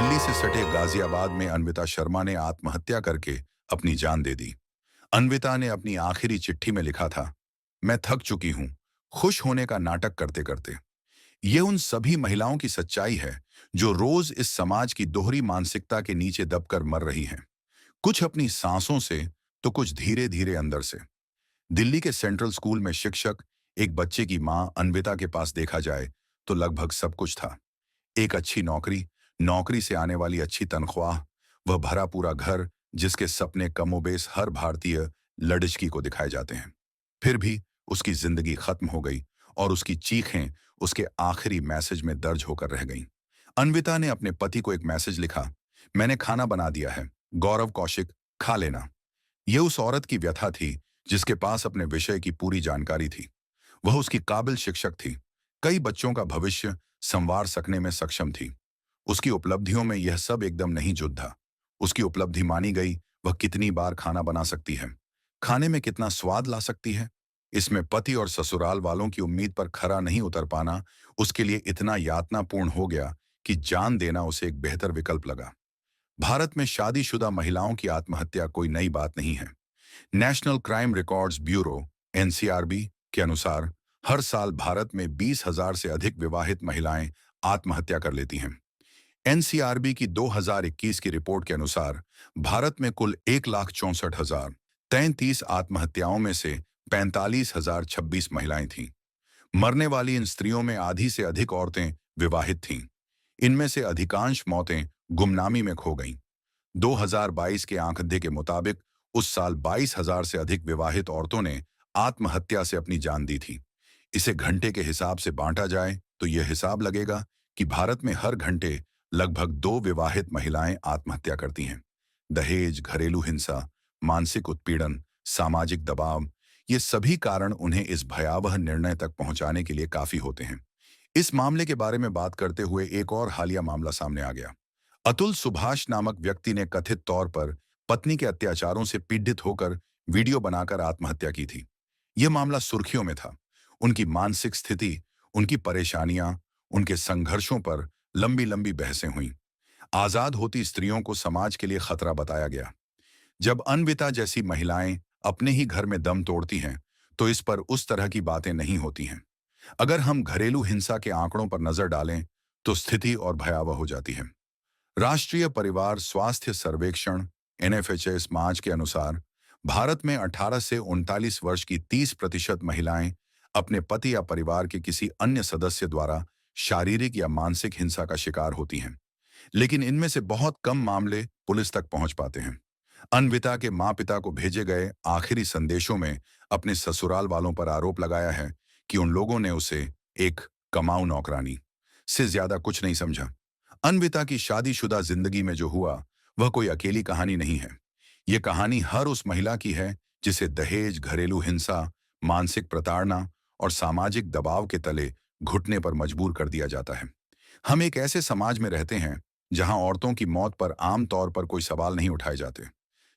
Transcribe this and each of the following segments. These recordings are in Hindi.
दिल्ली से सटे गाजियाबाद में अन्विता शर्मा ने आत्महत्या करके अपनी जान दे दी। अन्विता ने अपनी आखिरी चिट्ठी में लिखा था, मैं थक चुकी हूं, खुश होने का नाटक करते करते। ये उन सभी महिलाओं की सच्चाई है जो रोज इस समाज की दोहरी मानसिकता के नीचे दबकर मर रही हैं। कुछ अपनी सांसों से तो कुछ धीरे धीरे अंदर से। दिल्ली के सेंट्रल स्कूल में शिक्षक, एक बच्चे की मां अन्विता के पास देखा जाए तो लगभग सब कुछ था। एक अच्छी नौकरी, नौकरी से आने वाली अच्छी तनख्वाह, वह भरा पूरा घर जिसके सपने कमोबेश हर भारतीय लड़की को दिखाए जाते हैं। फिर भी उसकी जिंदगी खत्म हो गई और उसकी चीखें उसके आखिरी मैसेज में दर्ज होकर रह गईं। अन्विता ने अपने पति को एक मैसेज लिखा, मैंने खाना बना दिया है, गौरव कौशिक, खा लेना। यह उस औरत की व्यथा थी जिसके पास अपने विषय की पूरी जानकारी थी। वह उसकी काबिल शिक्षक थी, कई बच्चों का भविष्य संवार सकने में सक्षम थी। उसकी उपलब्धियों में यह सब एकदम नहीं जुड़ था। उसकी उपलब्धि मानी गई, वह कितनी बार खाना बना सकती है, खाने में कितना स्वाद ला सकती है। इसमें पति और ससुराल वालों की उम्मीद पर खरा नहीं उतर पाना उसके लिए इतना यातनापूर्ण हो गया कि जान देना उसे एक बेहतर विकल्प लगा। भारत में शादीशुदा महिलाओं की आत्महत्या कोई नई बात नहीं है। National crime records bureau NCRB के अनुसार हर साल भारत में 20,000 से अधिक विवाहित महिलाएं आत्महत्या कर लेती हैं। एनसीआरबी की 2021 की रिपोर्ट के अनुसार भारत में कुल 1,64,033 आत्महत्याओं में से 45,026 महिलाएं थीं। मरने वाली इन स्त्रियों में आधी से अधिक औरतें विवाहित थीं। इनमें से अधिकांश मौतें गुमनामी में खो गईं। 2022 के आंकड़े के मुताबिक उस साल 22,000 से अधिक विवाहित औरतों ने आत्महत्या से अपनी जान दी थी। इसे घंटे के हिसाब से बांटा जाए तो यह हिसाब लगेगा कि भारत में हर घंटे लगभग 2 विवाहित महिलाएं आत्महत्या करती हैं। दहेज, घरेलू हिंसा, मानसिक उत्पीड़न, सामाजिक दबाव, ये सभी कारण उन्हें इस भयावह निर्णय तक पहुंचाने के लिए काफी होते हैं। इस मामले के बारे में बात करते हुए एक और हालिया मामला सामने आ गया। अतुल सुभाष नामक व्यक्ति ने कथित तौर पर पत्नी के अत्याचारों से पीड़ित होकर वीडियो बनाकर आत्महत्या की थी। यह मामला सुर्खियों में था। उनकी मानसिक स्थिति, उनकी परेशानियां, उनके संघर्षों पर लंबी लंबी बहसें हुईं। आजाद होती स्त्रियों को समाज के लिए खतरा बताया गया। जब अन्विता जैसी महिलाएं अपने ही घर में दम तोड़ती हैं तो इस पर उस तरह की बातें नहीं होती हैं। अगर हम घरेलू हिंसा के आंकड़ों पर नजर डालें तो स्थिति और भयावह हो जाती है। राष्ट्रीय परिवार स्वास्थ्य सर्वेक्षण एनएफएचएस मार्च के अनुसार भारत में 18 से 39 वर्ष की 30% महिलाएं अपने पति या परिवार के किसी अन्य सदस्य द्वारा शारीरिक या मानसिक हिंसा का शिकार होती हैं। लेकिन इनमें से बहुत कम मामले पुलिस तक पहुंच पाते हैं। अन्विता के माँ पिता को भेजे गए आखिरी संदेशों में अपने ससुराल वालों पर आरोप लगाया है कि उन लोगों ने उसे एक कमाऊ नौकरानी से ज्यादा कुछ नहीं समझा। अन्विता की शादीशुदा जिंदगी में जो हुआ वह कोई अकेली कहानी नहीं है। ये कहानी हर उस महिला की है जिसे दहेज, घरेलू हिंसा, मानसिक प्रताड़ना और सामाजिक दबाव के तले घुटने पर मजबूर कर दिया जाता है। हम एक ऐसे समाज में रहते हैं जहां औरतों की मौत पर आम तौर पर कोई सवाल नहीं उठाए जाते।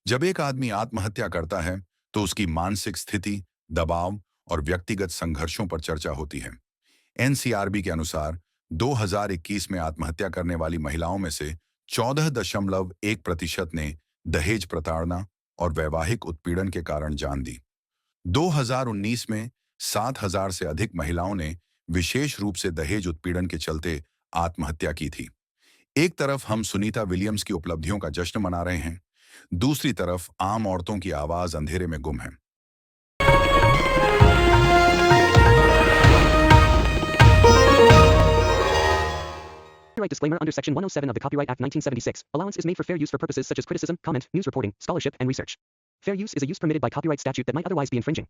जब एक आदमी आत्महत्या करता है तो उसकी मानसिक स्थिति, दबाव और व्यक्तिगत संघर्षों पर चर्चा होती है। एनसीआरबी के अनुसार 2021 में आत्महत्या करने वाली महिलाओं में से 14.1% ने दहेज प्रताड़ना और वैवाहिक उत्पीड़न के कारण जान दी। 2019 में 7,000 से अधिक महिलाओं ने विशेष रूप से दहेज उत्पीड़न के चलते आत्महत्या की थी। एक तरफ हम सुनीता विलियम्स की उपलब्धियों का जश्न मना रहे हैं, दूसरी तरफ आम औरतों की आवाज अंधेरे में गुम है। Copyright disclaimer under Section 107 of the Copyright Act 1976. Allowance is made for fair use for purposes such as criticism, comment, news reporting, scholarship, and research. Fair use is a use permitted by copyright statute that might otherwise be infringing.